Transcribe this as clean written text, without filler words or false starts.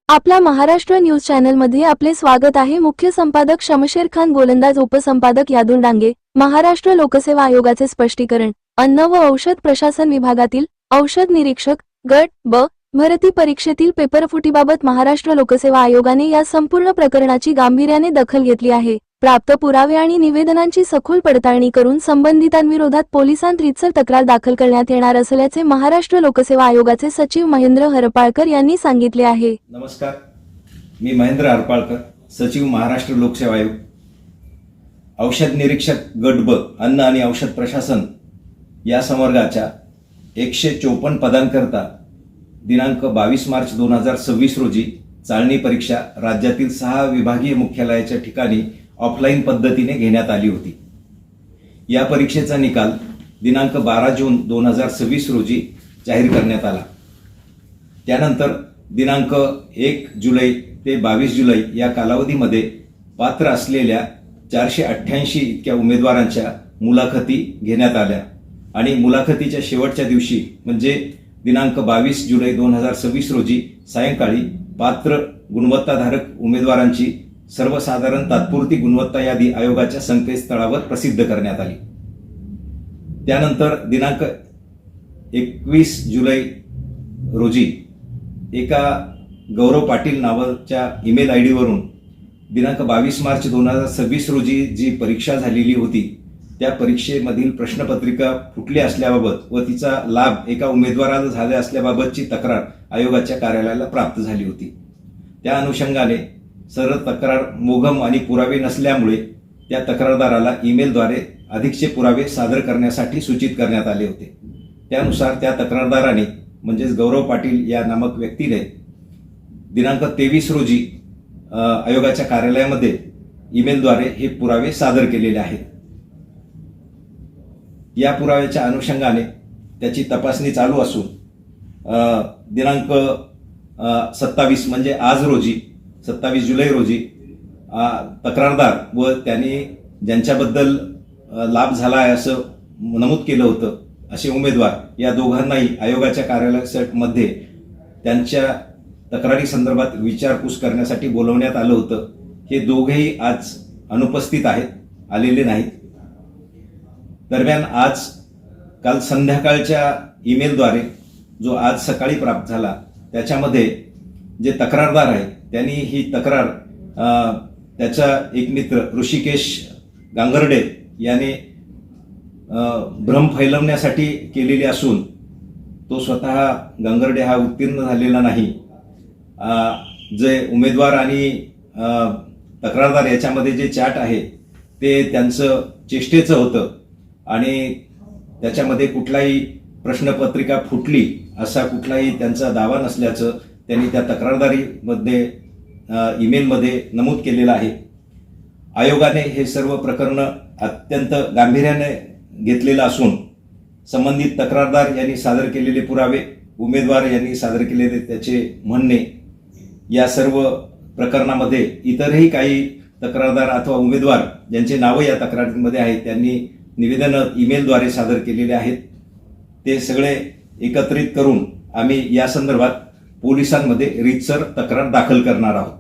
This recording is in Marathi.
आपला महाराष्ट्र न्यूज चॅनलमध्ये आपले स्वागत आहे। मुख्य संपादक शमशेर खान, गोलंदाज उपसंपादक यादुल डांगे। महाराष्ट्र लोकसेवा आयोगाचे स्पष्टीकरण। अन्न व औषध प्रशासन विभागातील औषध निरीक्षक गट ब भरती परीक्षेतील पेपरफुटीबाबत महाराष्ट्र लोकसेवा आयोगाने या संपूर्ण प्रकरणाची गांभीर्याने दखल घेतली आहे। प्राप्त पुरावे आणि निवेदनांची सखोल पडताळणी करून संबंधितांविरोधात पोलिसांत रीतसर तक्रार दाखल करण्यात येणार असल्याचे महाराष्ट्र लोकसेवा आयोगाचे सचिव महेंद्र हरपाळकर यांनी सांगितले आहे। नमस्कार, मी महेंद्र हरपाळकर, सचिव महाराष्ट्र लोकसेवा आयोग। औषध निरीक्षक गट ब अन्न आणि औषध प्रशासन या संवर्गाच्या 154 पदांकरता दिनांक 22 मार्च 2026 रोजी चाळणी परीक्षा राज्यातील 6 विभागीय मुख्यालयाच्या ठिकाणी ऑफलाईन पद्धतीने घेण्यात आली होती। या परीक्षेचा निकाल दिनांक 12 जून 2026 रोजी जाहीर करण्यात आला। त्यानंतर दिनांक 1 जुलै ते 22 जुलै या कालावधीमध्ये पात्र असलेल्या 488 इतक्या उमेदवारांच्या मुलाखती घेण्यात आल्या आणि मुलाखतीच्या शेवटच्या दिवशी म्हणजे दिनांक 22 जुलै 2026 रोजी सायंकाळी पात्र गुणवत्ताधारक उमेदवारांची सर्वसाधारण तात्पुरती गुणवत्ता यादी आयोगाच्या संकेतस्थळावर प्रसिद्ध करण्यात आली। त्यानंतर दिनांक 21 जुलै रोजी एका गौरव पाटील नावाच्या ईमेल आयडी वरून दिनांक 22 मार्च 2026 रोजी जी परीक्षा झालेली होती त्या परीक्षेमधील प्रश्नपत्रिका फुटली असल्याबाबत व तिचा लाभ एका उमेदवाराला झाला असल्याबाबतची तक्रार आयोगाच्या कार्यालयाला प्राप्त झाली होती। त्या अनुषंगाने सर्व तक्रार मोघम आणि पुरावे नसल्यामुळे त्या तक्रारदाराला ईमेलद्वारे अधिकचे पुरावे सादर करण्यासाठी सूचित करण्यात आले होते। त्यानुसार त्या तक्रारदाराने म्हणजेच गौरव पाटील या नामक व्यक्तीने दिनांक 23 रोजी आयोगाच्या कार्यालयामध्ये ईमेलद्वारे हे पुरावे सादर केलेले आहेत। या पुराव्याच्या अनुषंगाने त्याची तपासणी चालू असून दिनांक 27 म्हणजे आज रोजी 27 जुलै रोजी तक्रारदार व त्यांनी ज्यांच्याबद्दल लाभ झाला आहे असं नमूद केलं होतं असे उमेदवार या दोघांनाही आयोगाच्या कार्यालयामध्ये त्यांच्या तक्रारी संदर्भात विचारपूस करण्यासाठी बोलवण्यात आलं होतं। हे दोघेही आज अनुपस्थित आहेत, आलेले नाहीत। दरम्यान आज काल संध्याकाळच्या ईमेलद्वारे जो आज सकाळी प्राप्त झाला त्याच्यामध्ये जे तक्रारदार आहे त्यांनी ही तक्रार त्याचा एक मित्र ऋषिकेश गांगर्डे याने भ्रम फैलवण्यासाठी केलेली असून तो स्वतः गांगर्डे हा उत्तीर्ण झालेला नाही। जे उमेदवार आणि तक्रारदार याच्यामध्ये जे चॅट आहे ते त्यांचं चेष्टेचं होतं आणि त्याच्यामध्ये कुठलाही प्रश्नपत्रिका फुटली असा कुठलाही त्यांचा दावा नसल्याचं त्यांनी त्या तक्रारदारीमध्ये ईमेलमध्ये नमूद केलेलं आहे। आयोगाने हे सर्व प्रकरण अत्यंत गांभीर्याने घेतलेलं असून संबंधित तक्रारदार यांनी सादर केलेले पुरावे, उमेदवार यांनी सादर केलेले त्याचे म्हणणे, या सर्व प्रकरणामध्ये इतरही काही तक्रारदार अथवा उमेदवार ज्यांचे नावं या तक्रारीमध्ये आहेत त्यांनी निवेदनं ईमेलद्वारे सादर केलेले आहेत। ते सगळे एकत्रित करून आम्ही या संदर्भात पोलिसांमध्ये रीतसर तक्रार दाखल करणार आहोत।